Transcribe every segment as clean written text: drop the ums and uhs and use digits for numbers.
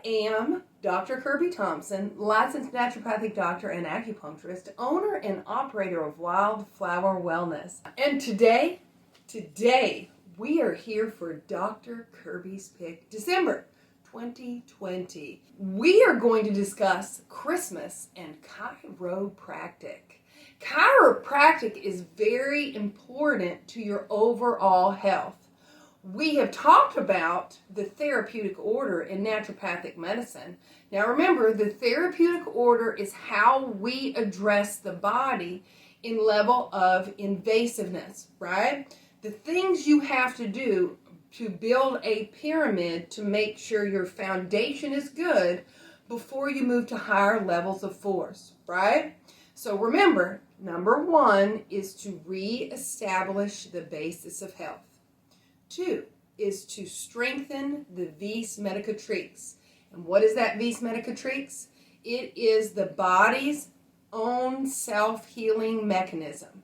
am Dr. Kirby Thompson, licensed naturopathic doctor and acupuncturist, owner and operator of Wildflower Wellness. And today, we are here for Dr. Kirby's Pick, December 2020. We are going to discuss Christmas and chiropractic. Chiropractic is very important to your overall health. We have talked about the therapeutic order in naturopathic medicine. Now remember, the therapeutic order is how we address the body in level of invasiveness, right? The things you have to do to build a pyramid to make sure your foundation is good before you move to higher levels of force, right? So remember, number one is to reestablish the basis of health. 2 is to strengthen the vis medicatrix. And what is that vis medicatrix? It is the body's own self-healing mechanism.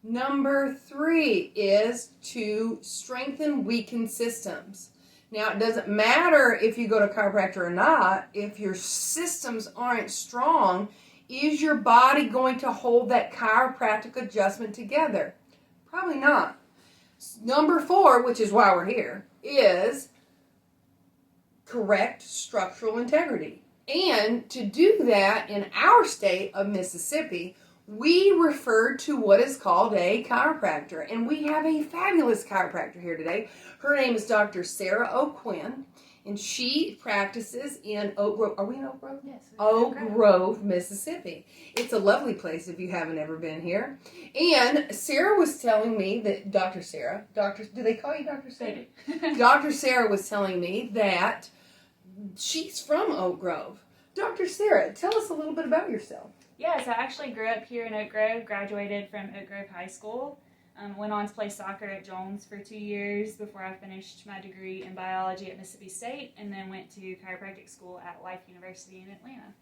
Number 3 is to strengthen weakened systems. Now, it doesn't matter if you go to chiropractor or not, if your systems aren't strong, is your body going to hold that chiropractic adjustment together? Probably not. Number 4, which is why we're here, is correct structural integrity. And to do that in our state of Mississippi, we refer to what is called a chiropractor. And we have a fabulous chiropractor here today. Her name is Dr. Sarah O'Quinn. And she practices in Oak Grove. Are we in Oak Grove? Yes. Oak Grove, Mississippi. It's a lovely place if you haven't ever been here. And Sarah was telling me that do they call you Dr. Sarah? Dr. Sarah was telling me that she's from Oak Grove. Dr. Sarah, tell us a little bit about yourself. Yes, I actually grew up here in Oak Grove, graduated from Oak Grove High School. Went on to play soccer at Jones for 2 years before I finished my degree in biology at Mississippi State, and then went to chiropractic school at Life University in Atlanta.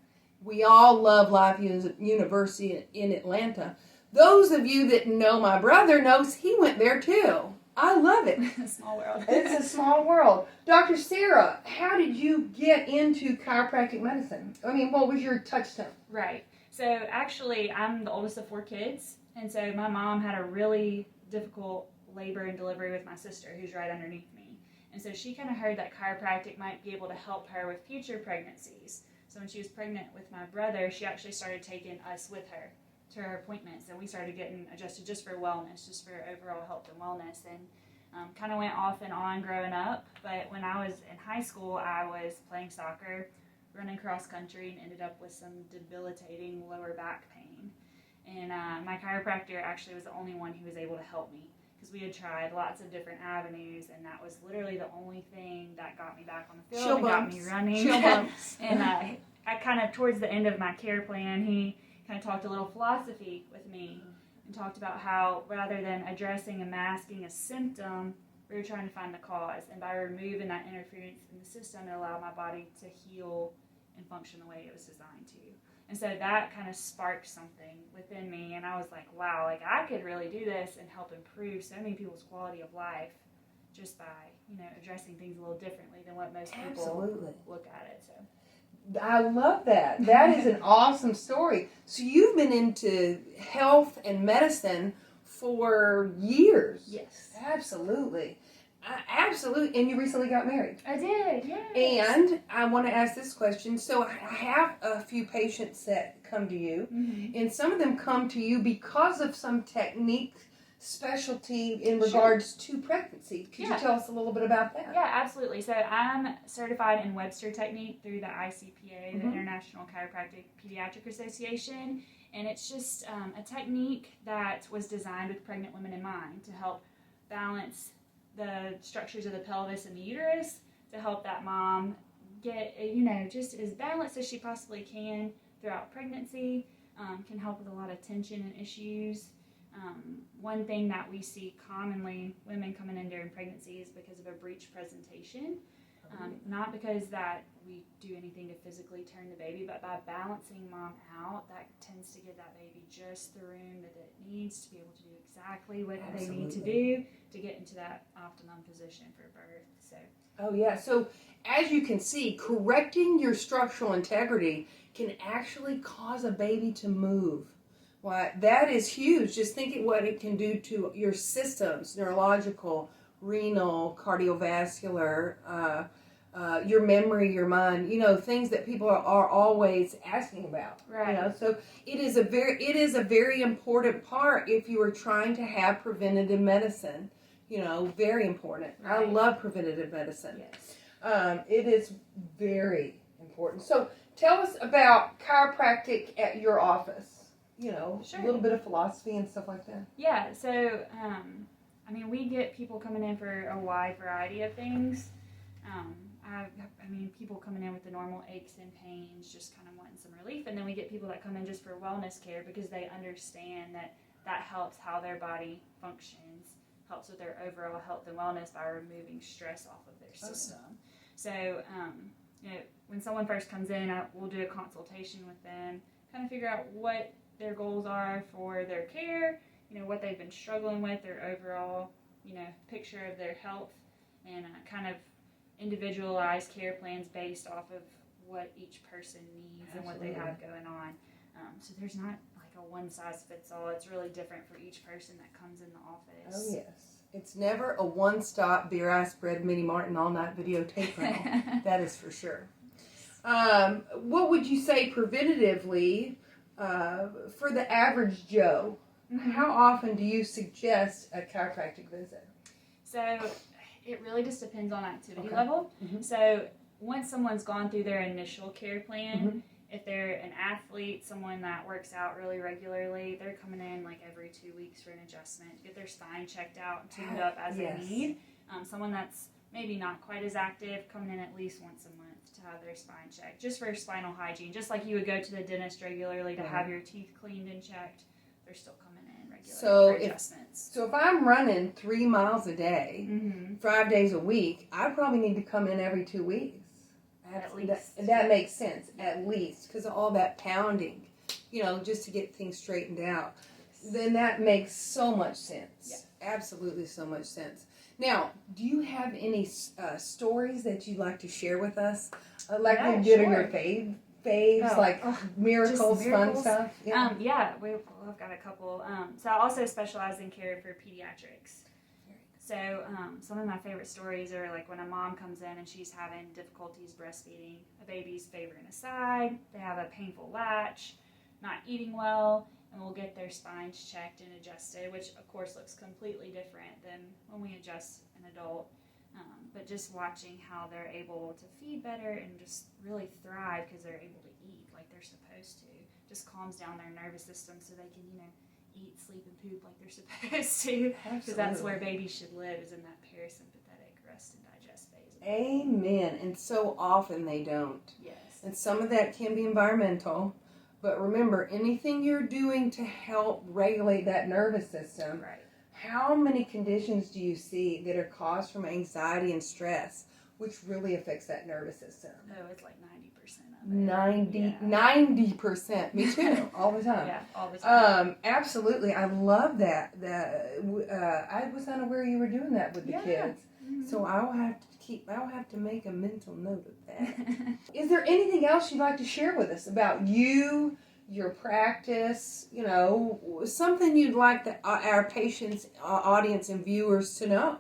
We all love Life University in Atlanta. Those of you that know my brother knows he went there too. I love it. A small world. It's a small world. Dr. Sarah, how did you get into chiropractic medicine? I mean, what was your touchstone? Right. So actually, I'm the oldest of 4 kids. And so my mom had a really difficult labor and delivery with my sister, who's right underneath me. And so she kind of heard that chiropractic might be able to help her with future pregnancies. So when she was pregnant with my brother, she actually started taking us with her to her appointments. And we started getting adjusted just for wellness, just for overall health and wellness. And kind of went off and on growing up. But when I was in high school, I was playing soccer, running cross country, and ended up with some debilitating lower back pain. And my chiropractor actually was the only one who was able to help me, because we had tried lots of different avenues, and that was literally the only thing that got me back on the field and got me running. And I kind of, towards the end of my care plan, he kind of talked a little philosophy with me and talked about how rather than addressing and masking a symptom, we were trying to find the cause. And by removing that interference in the system, it allowed my body to heal and function the way it was designed to. And so that kind of sparked something within me, and I was like, wow, like I could really do this and help improve so many people's quality of life just by, addressing things a little differently than what most people look at it. So I love that. That is an awesome story. So you've been into health and medicine for years. Yes. Absolutely. Absolutely. And you recently got married. I did, yes. And I want to ask this question. So I have a few patients that come to you, and some of them come to you because of some technique, specialty in regards to pregnancy. Could you tell us a little bit about that? Yeah, absolutely. So I'm certified in Webster technique through the ICPA, the International Chiropractic Pediatric Association, and it's just a technique that was designed with pregnant women in mind to help balance the structures of the pelvis and the uterus, to help that mom get, just as balanced as she possibly can throughout pregnancy. Can help with a lot of tension and issues. One thing that we see commonly, women coming in during pregnancy, is because of a breech presentation. Not because that we do anything to physically turn the baby, but by balancing mom out, that tends to give that baby just the room that it needs to be able to do exactly what they need to do to get into that optimum position for birth. So. Oh yeah. So as you can see, correcting your structural integrity can actually cause a baby to move. Why, that is huge. Just think of what it can do to your systems, neurological, renal, cardiovascular, your memory, your mind, things that people are always asking about. Right. So it is a very important part if you are trying to have preventative medicine. Very important. Right. I love preventative medicine. Yes. It is very important. So tell us about chiropractic at your office. Sure. A little bit of philosophy and stuff like that. Yeah, so, we get people coming in for a wide variety of things. People coming in with the normal aches and pains, just kind of wanting some relief. And then we get people that come in just for wellness care because they understand that helps how their body functions, helps with their overall health and wellness by removing stress off of their system. So, when someone first comes in, we'll do a consultation with them, kind of figure out what their goals are for their care, what they've been struggling with, their overall, picture of their health, and kind of individualized care plans based off of what each person needs and what they have going on. So there's not like a one-size-fits-all. It's really different for each person that comes in the office. Oh, yes. It's never a one-stop beer, ice, bread, mini Martin all-night videotape rental. That is for sure. What would you say preventatively for the average Joe? Mm-hmm. How often do you suggest a chiropractic visit? So it really just depends on activity level. Mm-hmm. So once someone's gone through their initial care plan, Mm-hmm. if they're an athlete, someone that works out really regularly, they're coming in like every 2 weeks for an adjustment, get their spine checked out and tuned up as they need. Someone that's maybe not quite as active, coming in at least once a month to have their spine checked, just for spinal hygiene. Just like you would go to the dentist regularly to have your teeth cleaned and checked, they're still coming in regularly for adjustments. So if I'm running 3 miles a day, Mm-hmm. 5 days a week, I probably need to come in every 2 weeks. At least. That makes sense, at least, because of all that pounding, just to get things straightened out. Then that makes so much sense. Yeah. Absolutely so much sense. Now, do you have any stories that you'd like to share with us? Like you did in your faves, miracles, fun stuff? Yeah. I've got a couple. So I also specialize in care for pediatrics. So some of my favorite stories are like when a mom comes in and she's having difficulties breastfeeding, a baby's favoring a side, they have a painful latch, not eating well, and we'll get their spines checked and adjusted, which of course looks completely different than when we adjust an adult. But just watching how they're able to feed better and just really thrive because they're able to eat like they're supposed to, just calms down their nervous system so they can, eat, sleep, and poop like they're supposed to. Because that's where babies should live, is in that parasympathetic rest and digest phase. Amen. And so often they don't. Yes. And some of that can be environmental. But remember, anything you're doing to help regulate that nervous system, right. How many conditions do you see that are caused from anxiety and stress, which really affects that nervous system? Oh, it's like 90% of it. 90%. Me too, all the time. Yeah, all the time. Absolutely. I love that. I was unaware you were doing that with the kids. Mm-hmm. So I'll have to make a mental note of that. Is there anything else you'd like to share with us about you, your practice, something you'd like our patients, audience, and viewers to know?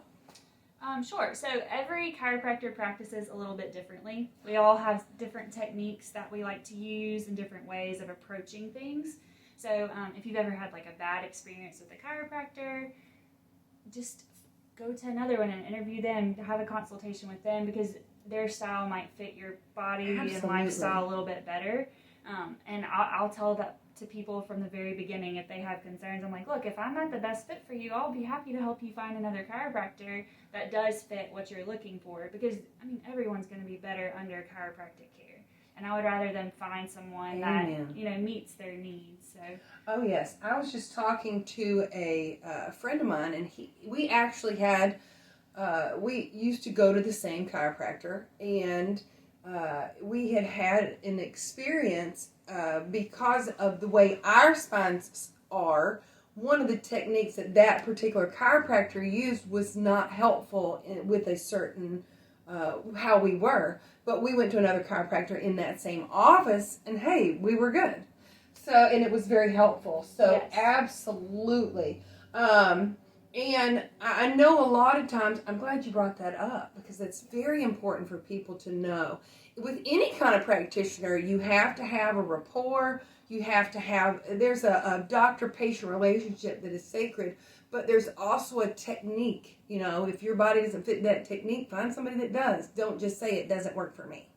Sure. So every chiropractor practices a little bit differently. We all have different techniques that we like to use and different ways of approaching things. So if you've ever had like a bad experience with a chiropractor, just go to another one and interview them, have a consultation with them, because their style might fit your body and lifestyle a little bit better. And I'll tell that to people from the very beginning if they have concerns. I'm like, look, if I'm not the best fit for you, I'll be happy to help you find another chiropractor that does fit what you're looking for, because everyone's going to be better under chiropractic care, and I would rather them find someone that meets their needs. So. Oh yes, I was just talking to a friend of mine, and we actually had we used to go to the same chiropractor, and we had an experience because of the way our spines are. One of the techniques that particular chiropractor used was not helpful with a certain how we were. But we went to another chiropractor in that same office, and hey, we were good. So, and it was very helpful. So, Yes. absolutely. And I know a lot of times, I'm glad you brought that up because it's very important for people to know. With any kind of practitioner, you have to have a rapport. You have to have, there's a doctor-patient relationship that is sacred, but there's also a technique. You know, if your body doesn't fit that technique, find somebody that does. Don't just say it doesn't work for me.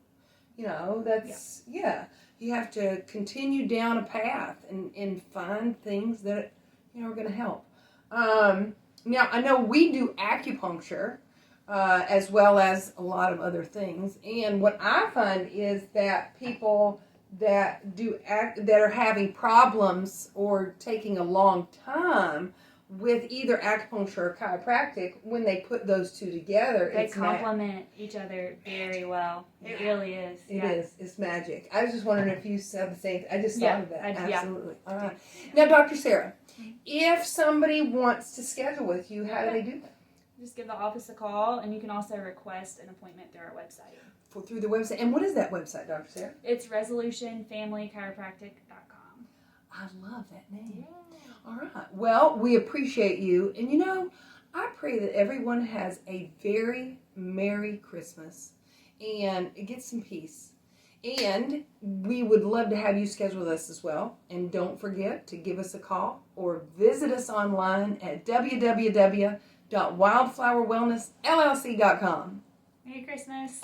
You know, that's, yeah. You have to continue down a path and find things that, you know, are going to help. Now, I know we do acupuncture as well as a lot of other things. And what I find is that people that that are having problems or taking a long time with either acupuncture or chiropractic, when they put those two together, they complement each other very well. It really is. It is. It's magic. I was just wondering if you said the same. I just thought of that. Absolutely. Yeah. All right. Now, Dr. Sarah, if somebody wants to schedule with you, how do they do that? Just give the office a call, and you can also request an appointment through our website. Through the website. And what is that website, Dr. Sarah? It's resolutionfamilychiropractic.com. I love that name. Yeah. All right. Well, we appreciate you. And you know, I pray that everyone has a very Merry Christmas and get some peace. And we would love to have you schedule with us as well. And don't forget to give us a call or visit us online at www.wildflowerwellnessllc.com. Merry Christmas.